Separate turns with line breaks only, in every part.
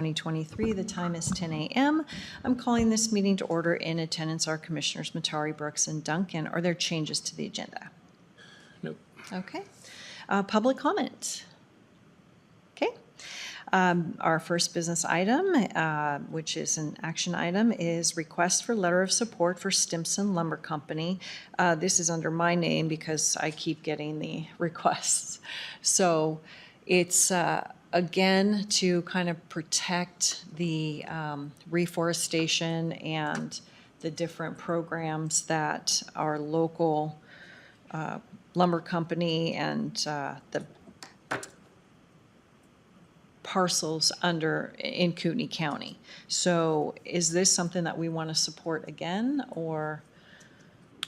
2023. The time is 10 a.m. I'm calling this meeting to order. In attendance are Commissioners Matari, Brooks, and Duncan. Are there changes to the agenda?
Nope.
Okay. Public comment. Okay. Our first business item, which is an action item, is request for letter of support for Stimson Lumber Company. This is under my name because I keep getting the requests. So it's, again, to kind of protect the reforestation and the different programs that our local lumber company and the parcels under in Kootenai County. So is this something that we want to support again, or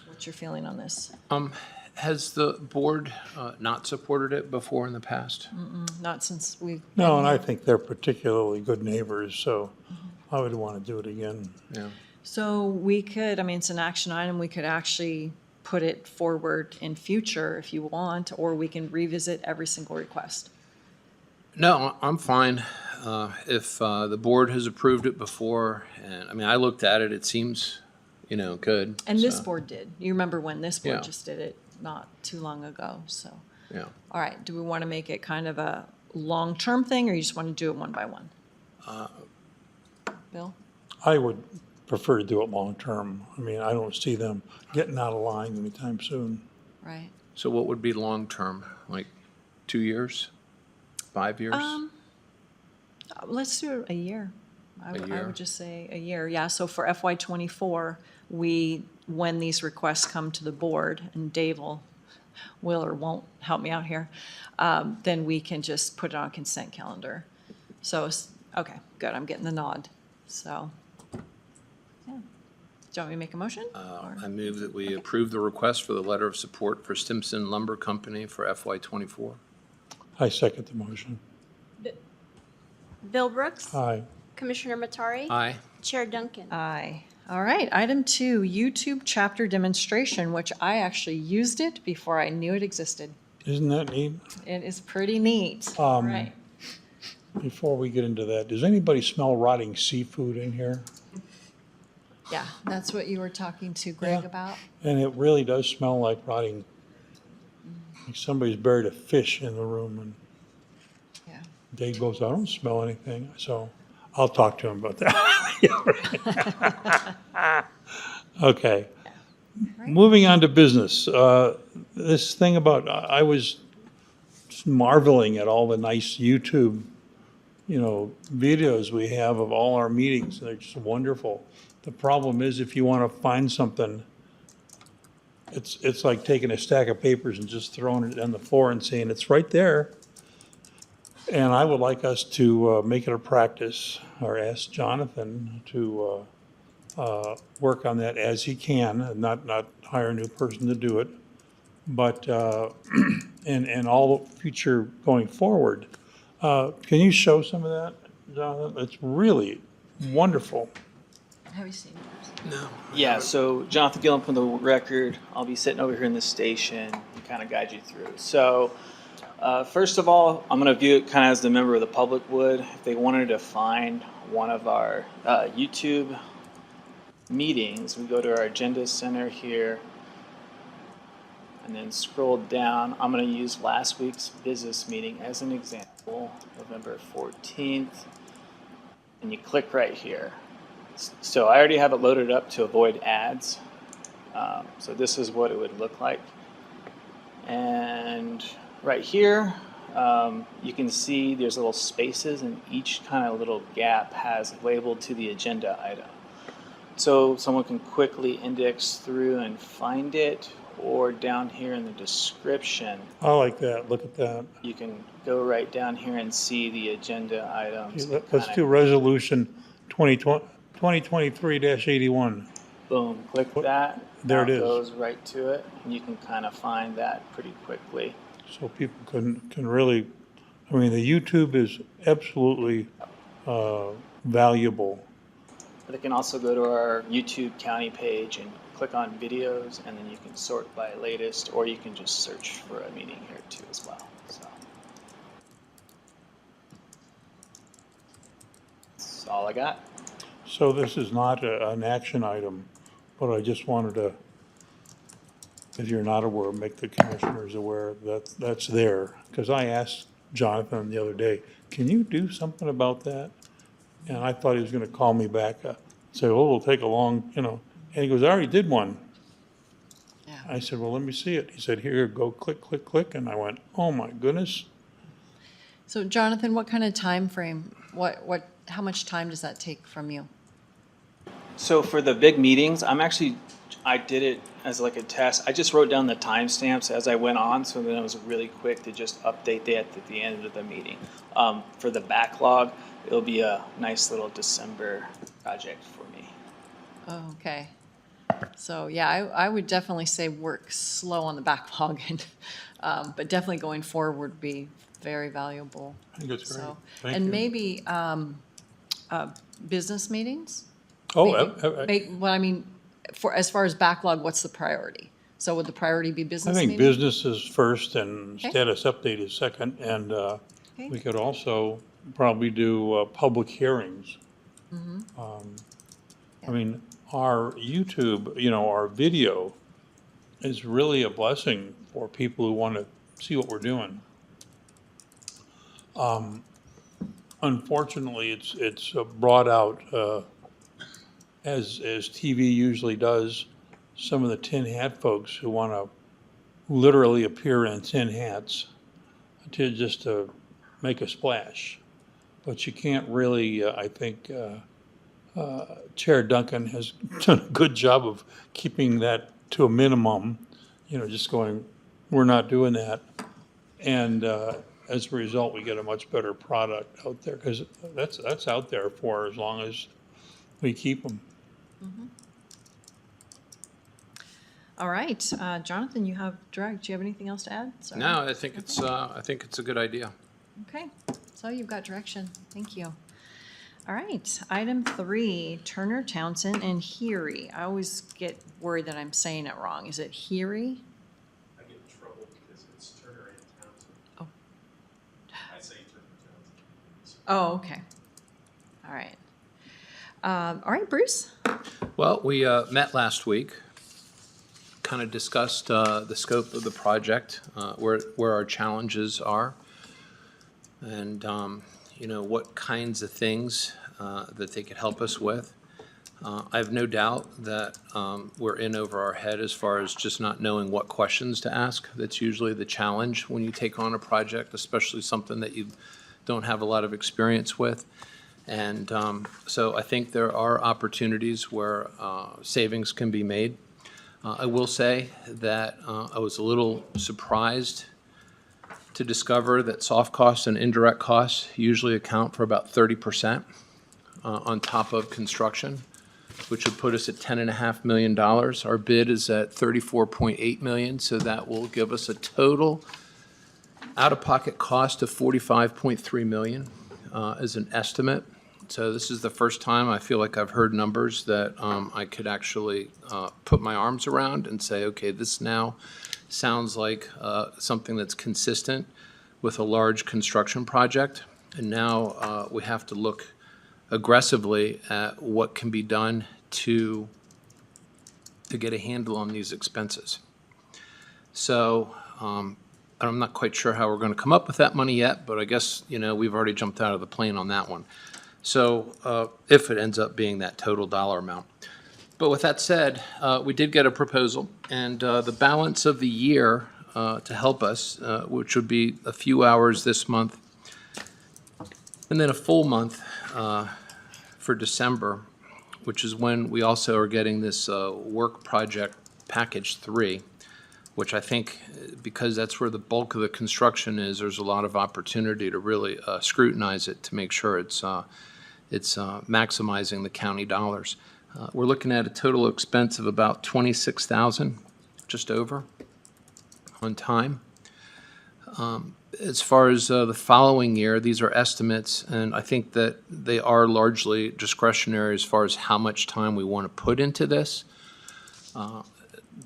what's your feeling on this?
Has the board not supported it before in the past?
Not since we've.
No, and I think they're particularly good neighbors, so I would want to do it again.
Yeah.
So we could, I mean, it's an action item, we could actually put it forward in future if you want, or we can revisit every single request.
No, I'm fine. If the board has approved it before, and I mean, I looked at it, it seems, good.
And this
so,
board did. You remember when this board
Yeah.
just did it not too long ago, so.
Yeah.
All right, do we want to make it kind of a long-term thing, or you just want to do it one by one? Bill?
I would prefer to do it long-term. I mean, I don't see them getting out of line anytime soon.
Right.
So what would be long-term, like 2 years, 5 years?
Let's do it a year. I
year?
would just say a year, yeah. So for FY '24, when these requests come to the board, and Dave will or won't help me out here, then we can just put it on consent calendar. So, okay, good, I'm getting the nod, so. Yeah. Do you want me to make a motion? or-
I move that we approve the request for the letter of support for Stimson Lumber Company for FY '24.
I second the motion.
Bill Brooks.
Aye.
Commissioner Matari.
Aye.
Chair Duncan.
Aye. All right, item 2, YouTube chapter demonstration, which I actually used it before I knew it existed.
Isn't that neat?
It is pretty neat.
Um,
Right.
Before we get into that, does anybody smell rotting seafood in here?
Yeah, that's what you were talking to Greg
Yeah.
about?
And it really does smell like rotting, like somebody's buried a fish in the room, and
Yeah.
Dave goes, I don't smell anything, so I'll talk to him about that. Okay.
Right.
Moving on to business. This thing about, I was marveling at all the nice YouTube, videos we have of all our meetings. They're just wonderful. The problem is if you want to find something, it's like taking a stack of papers and just throwing it on the floor and saying, it's right there. And I would like us to make it a practice, or ask Jonathan to work on that as he can, and not hire a new person to do it. But, and all future going forward. Can you show some of that, Jonathan? It's really wonderful.
Have you seen it?
No.
Yeah, so Jonathan Gillen from the record. I'll be sitting over here in the station and kind of guide you through. So, first of all, I'm going to view it kind of as the member of the public would. If they wanted to find one of our YouTube meetings, we go to our agenda center here and then scroll down. I'm going to use last week's business meeting as an example, November 14th, and you click right here. So I already have it loaded up to avoid ads. So this is what it would look like. And right here, you can see there's little spaces, and each kind of little gap has labeled to the agenda item. So someone can quickly index through and find it, or down here in the description,
I like that. Look at that.
you can go right down here and see the agenda items.
Let's do resolution 2023-81.
Boom, click that.
There
Now
it is.
goes right to it, and you can kind of find that pretty quickly.
So people can really, I mean, the YouTube is absolutely valuable.
They can also go to our YouTube county page and click on videos, and then you can sort by latest, or you can just search for a meeting here too as well. So all I got.
So this is not an action item, but I just wanted to, if you're not aware, make the commissioners aware that that's there. Because I asked Jonathan the other day, can you do something about that? And I thought he was gonna call me back, say, oh, it'll take a long, and he goes, I already did one.
Yeah.
I said, well, let me see it. He said, here, go click, click, click, and I went, oh my goodness.
So Jonathan, what kind of time frame? How much time does that take from you?
So for the big meetings, I did it as like a test. I just wrote down the timestamps as I went on, so then it was really quick to just update that at the end of the meeting. For the backlog, it'll be a nice little December project for me.
Oh, okay. So, yeah, I would definitely say work slow on the backlog, and, but definitely going forward would be very valuable.
I think it's great.
So,
Thank
and
you.
maybe business meetings?
Oh,
Well, I mean, as far as backlog, what's the priority? So would the priority be
I
business
think
meetings?
business is first and
Okay.
status update is second, and
Okay.
we could also probably do public hearings. I mean, our YouTube, our video is really a blessing for people who want to see what we're doing. Unfortunately, it's brought out, as TV usually does, some of the tin hat folks who want to literally appear in tin hats to make a splash. But you can't really, I think, Chair Duncan has done a good job of keeping that to a minimum, just going, we're not doing that. And as a result, we get a much better product out there, because that's out there for as long as we keep them.
All right, Jonathan, you have direct. Do you have anything else to add? Sorry.
No, I think it's a good idea.
Okay, so you've got direction. Thank you. All right, item 3, Turner Townsend and Heary. I always get worried that I'm saying it wrong. Is it Heary?
I get in trouble because it's Turner and Townsend.
Oh.
I say Turner Townsend.
Oh, okay. All right. All right, Bruce?
Well, we met last week, kind of discussed the scope of the project, where our challenges are, and what kinds of things that they could help us with. I have no doubt that we're in over our head as far as just not knowing what questions to ask. That's usually the challenge when you take on a project, especially something that you don't have a lot of experience with. And so I think there are opportunities where savings can be made. I will say that I was a little surprised to discover that soft costs and indirect costs usually account for about 30% on top of construction, which would put us at $10.5 million. Our bid is at $34.8 million, so that will give us a total out-of-pocket cost of $45.3 million as an estimate. So this is the first time I feel like I've heard numbers that I could actually put my arms around and say, okay, this now sounds like something that's consistent with a large construction project. And now we have to look aggressively at what can be done to get a handle on these expenses. So I'm not quite sure how we're going to come up with that money yet, but I guess, we've already jumped out of the plane on that one. So if it ends up being that total dollar amount. But with that said, we did get a proposal, and the balance of the year to help us, which would be a few hours this month, and then a full month for December, which is when we also are getting this work project package 3, which I think, because that's where the bulk of the construction is, there's a lot of opportunity to really scrutinize it to make sure it's maximizing the county dollars. We're looking at a total expense of about $26,000, just over, on time. As far as the following year, these are estimates, and I think that they are largely discretionary as far as how much time we want to put into this.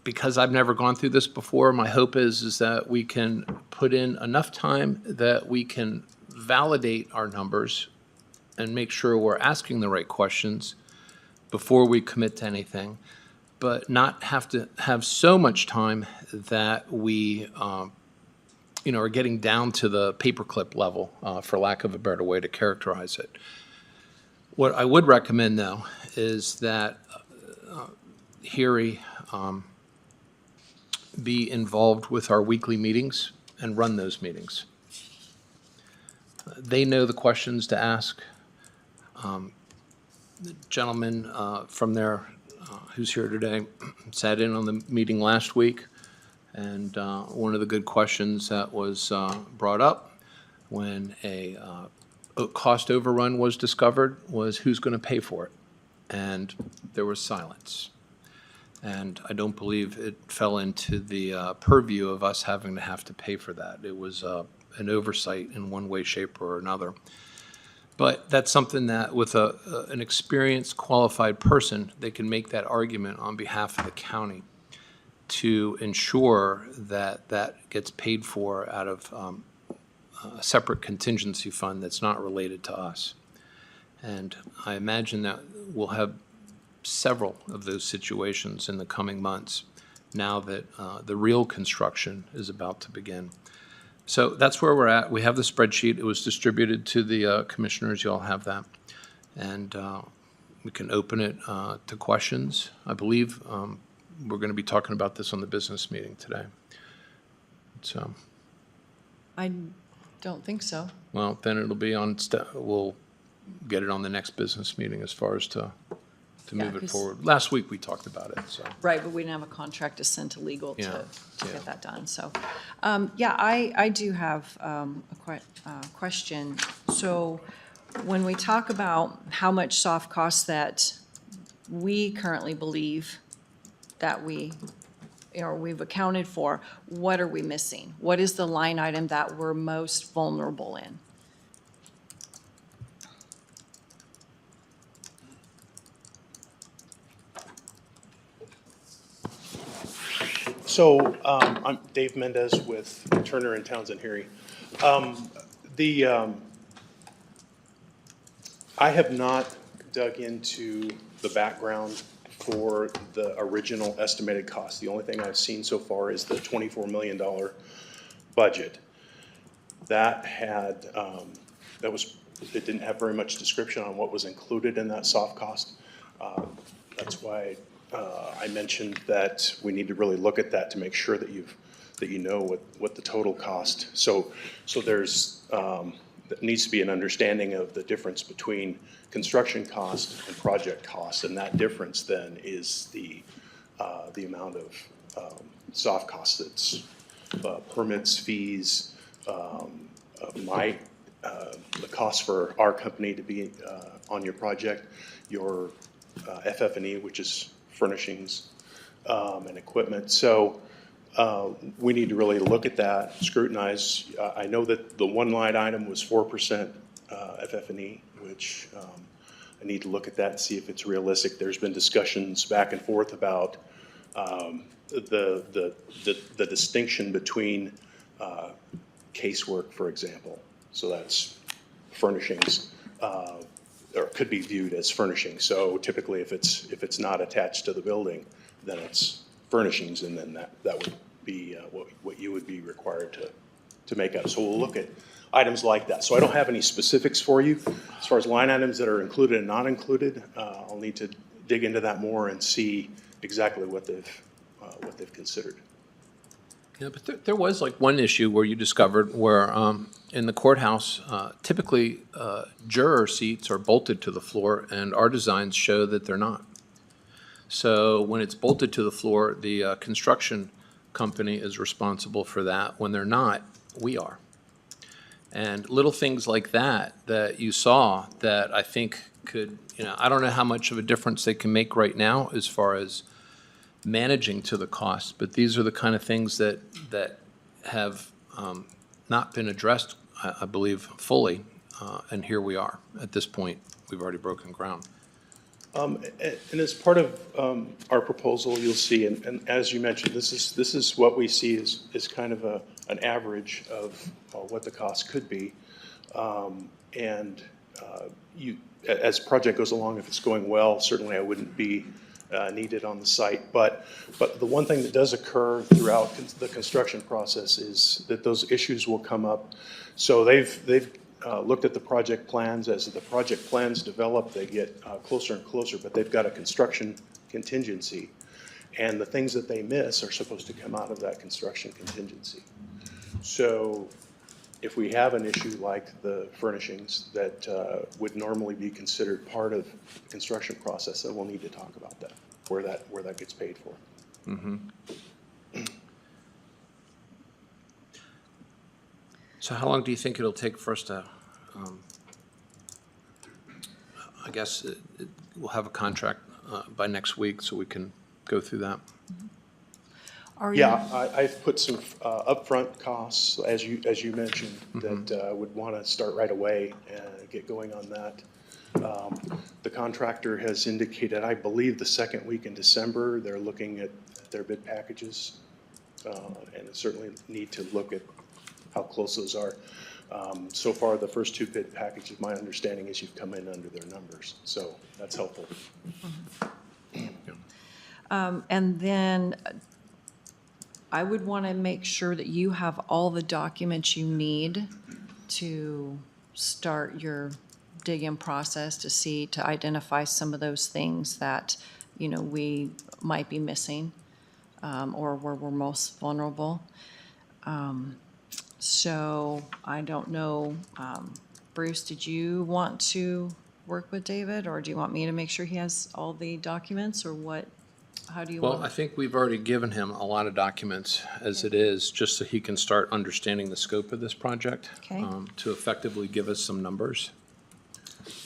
Because I've never gone through this before, my hope is that we can put in enough time that we can validate our numbers and make sure we're asking the right questions before we commit to anything, but not have to have so much time that we, are getting down to the paperclip level, for lack of a better way to characterize it. What I would recommend, though, is that Harry be involved with our weekly meetings and run those meetings. They know the questions to ask. The gentleman from there, who's here today, sat in on the meeting last week, and one of the good questions that was brought up when a cost overrun was discovered was who's going to pay for it? And there was silence. And I don't believe it fell into the purview of us having to have to pay for that. It was an oversight in one way, shape, or another. But that's something that with an experienced, qualified person, they can make that argument on behalf of the county to ensure that that gets paid for out of a separate contingency fund that's not related to us. And I imagine that we'll have several of those situations in the coming months now that the real construction is about to begin. So that's where we're at. We have the spreadsheet. It was distributed to the commissioners. You all have that. And we can open it to questions. I believe we're going to be talking about this on the business meeting today. So,
I don't think so.
well, then it'll be on, we'll get it on the next business meeting as far as to
Yeah,
move it
'cause-
forward. Last week, we talked about it, so.
Right, but we didn't have a contract to send to legal
Yeah,
to
yeah.
get that done, so. I do have a question. So when we talk about how much soft costs that we currently believe that we've accounted for, what are we missing? What is the line item that we're most vulnerable in?
So, I'm Dave Mendez with Turner and Townsend Harry. I have not dug into the background for the original estimated cost. The only thing I've seen so far is the $24 million budget. That had, it didn't have very much description on what was included in that soft cost. That's why I mentioned that we need to really look at that to make sure that you know what the total cost. So there's, there needs to be an understanding of the difference between construction cost and project cost, and that difference then is the amount of soft costs. That's permits, fees, the cost for our company to be on your project, your FF&E, which is furnishings and equipment. So we need to really look at that, scrutinize. I know that the one line item was 4% FF&E, which I need to look at that and see if it's realistic. There's been discussions back and forth about the distinction between casework, for example. So that's furnishings, or could be viewed as furnishings. So typically, if it's not attached to the building, then it's furnishings, and then that would be what you would be required to make up. So we'll look at items like that. So I don't have any specifics for you as far as line items that are included and not included. I'll need to dig into that more and see exactly what they've considered.
Yeah, but there was like one issue where you discovered where in the courthouse, typically juror seats are bolted to the floor, and our designs show that they're not. So when it's bolted to the floor, the construction company is responsible for that. When they're not, we are. And little things like that you saw that I think could, I don't know how much of a difference they can make right now as far as managing to the cost, but these are the kind of things that have not been addressed, I believe, fully, and here we are. At this point, we've already broken ground.
And as part of our proposal, you'll see, and as you mentioned, this is what we see is kind of an average of what the cost could be. And as project goes along, if it's going well, certainly I wouldn't be needed on the site. But the one thing that does occur throughout the construction process is that those issues will come up. So they've looked at the project plans. As the project plans develop, they get closer and closer, but they've got a construction contingency. And the things that they miss are supposed to come out of that construction contingency. So if we have an issue like the furnishings that would normally be considered part of the construction process, then we'll need to talk about that, where that gets paid for.
So how long do you think it'll take for us to, I guess we'll have a contract by next week so we can go through that?
Are you?
Yeah, I've put some upfront costs, as you mentioned, that would want to start right away and get going on that. The contractor has indicated, I believe, the second week in December, they're looking at their bid packages, and certainly need to look at how close those are. So far, the first two bid packages, my understanding is you've come in under their numbers, so that's helpful.
And then I would want to make sure that you have all the documents you need to start your dig-in process to identify some of those things that, you know, we might be missing, or where we're most vulnerable. So I don't know, Bruce, did you want to work with David, or do you want me to make sure he has all the documents, or what? How do you
Well, I
want?
think we've already given him a lot of documents as it is, just so he can start understanding the scope of this project.
Okay.
To effectively give us some numbers.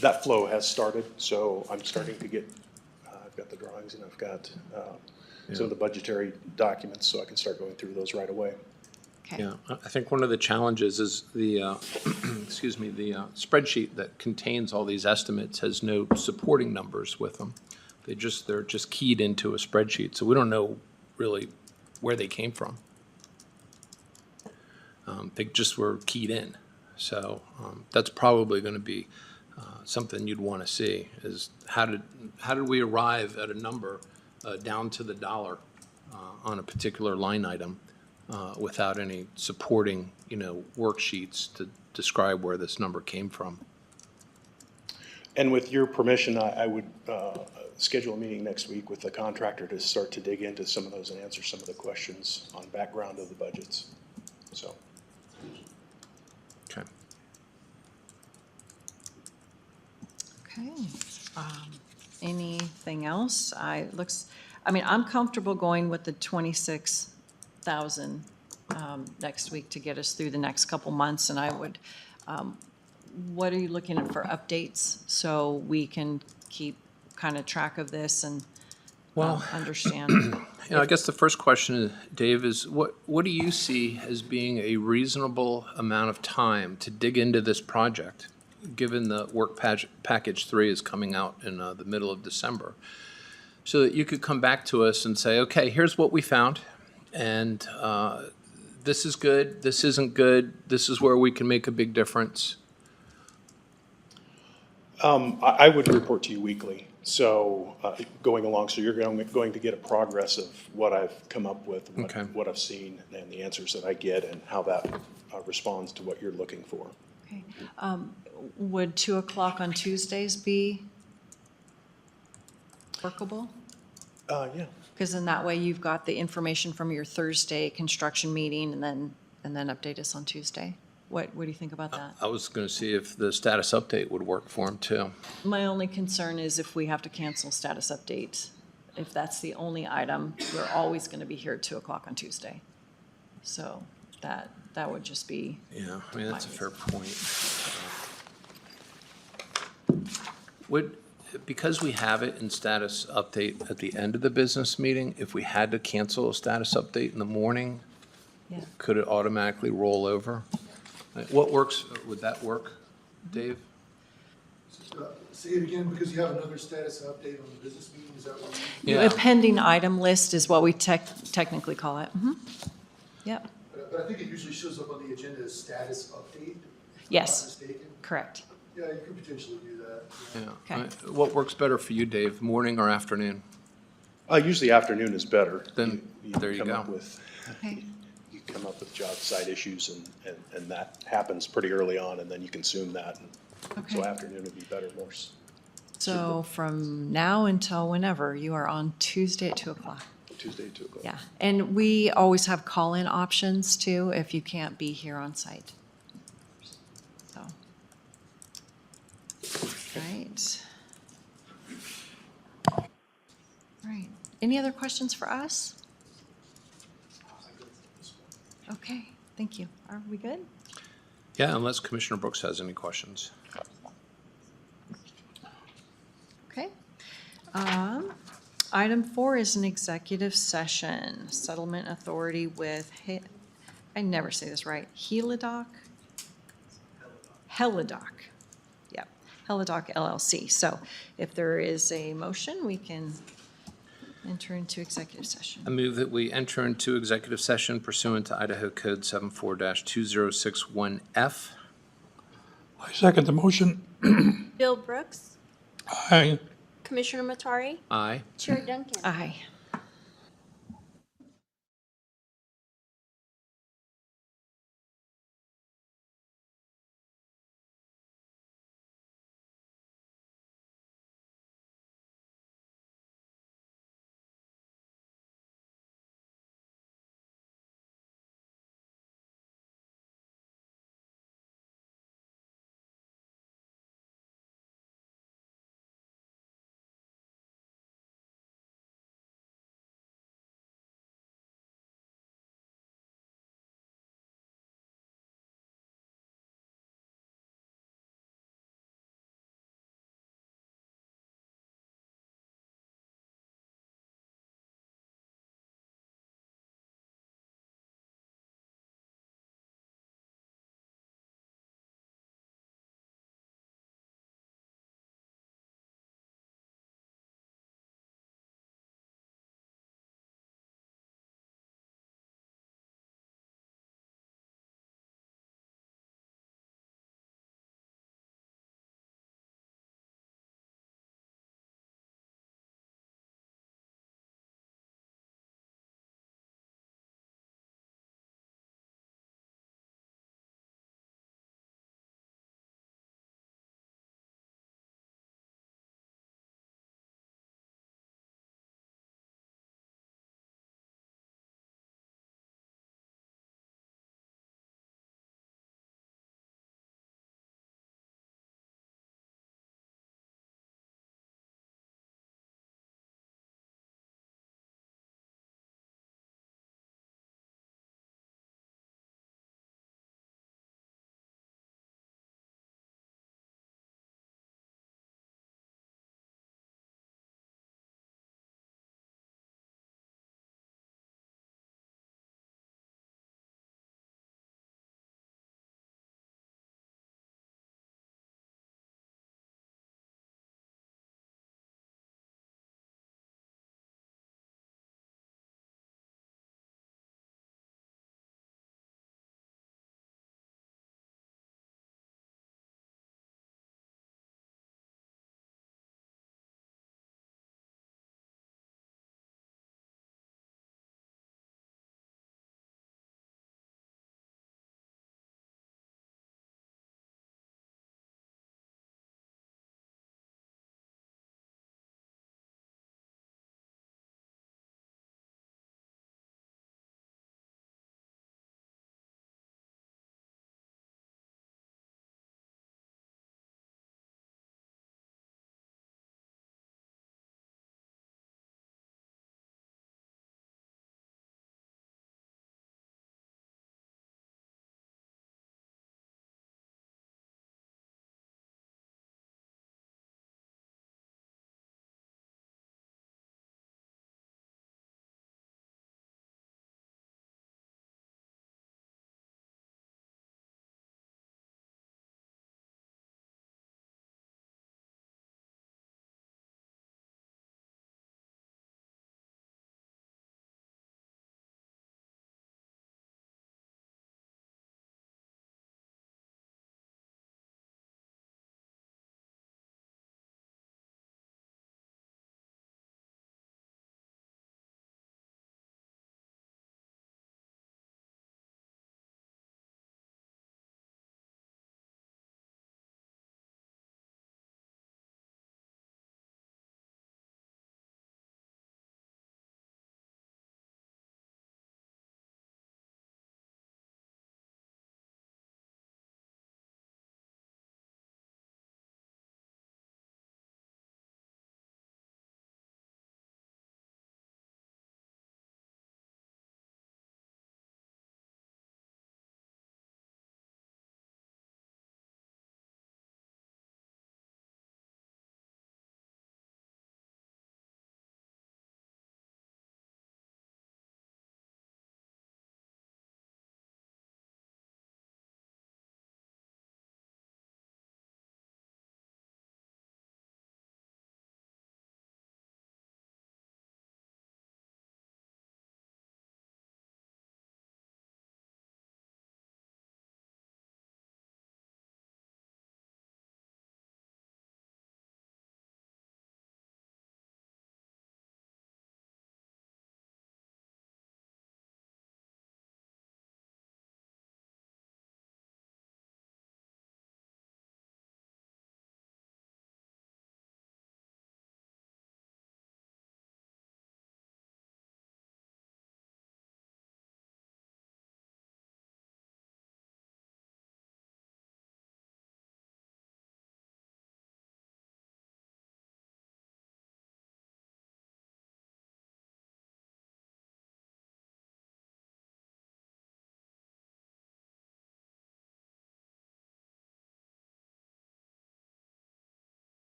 That flow has started, so I'm starting to get, I've got the drawings and I've got some of the budgetary documents, so I can start going through those right away.
Okay.
Yeah, I think one of the challenges is the, excuse me, the spreadsheet that contains all these estimates has no supporting numbers with them. They're just keyed into a spreadsheet, so we don't know really where they came from. They just were keyed in. So that's probably going to be something you'd want to see, is how did we arrive at a number down to the dollar on a particular line item without any supporting, worksheets to describe where this number came from.
And with your permission, I would schedule a meeting next week with the contractor to start to dig into some of those and answer some of the questions on background of the budgets. So,
Okay.
Okay. Anything else? I'm comfortable going with the 26,000 next week to get us through the next couple months, and I would, what are you looking at for updates so we can keep kind of track of this and understand?
I guess the first question, Dave, is what do you see as being a reasonable amount of time to dig into this project, given the work package 3 is coming out in the middle of December, so that you could come back to us and say, okay, here's what we found, and this is good, this isn't good, this is where we can make a big difference?
I would report to you weekly. So going along, so you're going to get a progress of what I've come up with,
Okay.
what I've seen, and the answers that I get, and how that responds to what you're looking for.
Okay. Would 2:00 on Tuesdays be workable?
Yeah.
Because in that way, you've got the information from your Thursday construction meeting, and then update us on Tuesday. What do you think about that?
I was going to see if the status update would work for him too.
My only concern is if we have to cancel status update, if that's the only item, we're always going to be here at 2:00 on Tuesday. So that would just be,
Yeah, I mean, that's a fair point. Because we have it in status update at the end of the business meeting, if we had to cancel a status update in the morning,
yeah.
could it automatically roll over? What works, would that work, Dave?
Say it again, because you have another status update on the business meeting, is that what you mean?
A pending item list is what we technically call it. Yep,
But I think it usually shows up on the agenda as status update. if I'm not
Yes.
mistaken.
correct.
Yeah, you could potentially do that.
Yeah.
Okay.
What works better for you, Dave, morning or afternoon?
Usually afternoon is better.
Then, there you
come
go.
up with-
Okay.
You come up with job site issues and that happens pretty early on and then you consume that. And So
Okay.
afternoon would be better, more.
So from now until whenever, you are on Tuesday at 2 o'clock.
Tuesday, 2 o'clock.
Yeah, and we always have call-in options too, if you can't be here on site. So. Right. Right. Any other questions for us? Okay, thank you. Are we good?
Yeah, unless Commissioner Brooks has any questions.
Okay. Item 4 is an executive session, settlement authority with, I never say this right, Helidoc? Helidoc. Yep, Helidoc LLC. So if there is a motion, we can enter into executive
I
session.
move that we enter into executive session pursuant to Idaho Code 74-2061F.
I second the motion.
Bill Brooks,
Aye.
Commissioner Matari,
Aye.
Chair Duncan.
Aye.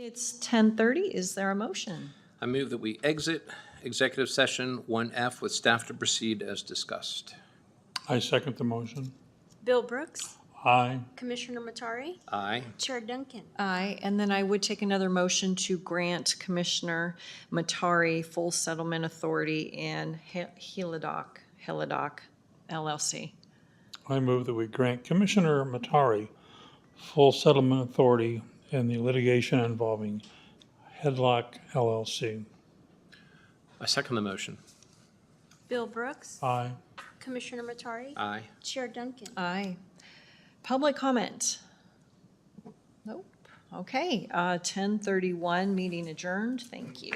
It's 10:30. Is there a motion?
I move that we exit executive session 1F with staff to proceed as discussed.
I second the motion.
Bill Brooks,
Aye.
Commissioner Matari,
Aye.
Chair Duncan.
Aye, and then I would take another motion to grant Commissioner Matari full settlement authority in Helidoc LLC.
I move that we grant Commissioner Matari full settlement authority in the litigation involving Headlock LLC.
I second the motion.
Bill Brooks,
Aye.
Commissioner Matari,
Aye.
Chair Duncan.
Aye. Public comment? Nope. Okay, 10:31, meeting adjourned. Thank you.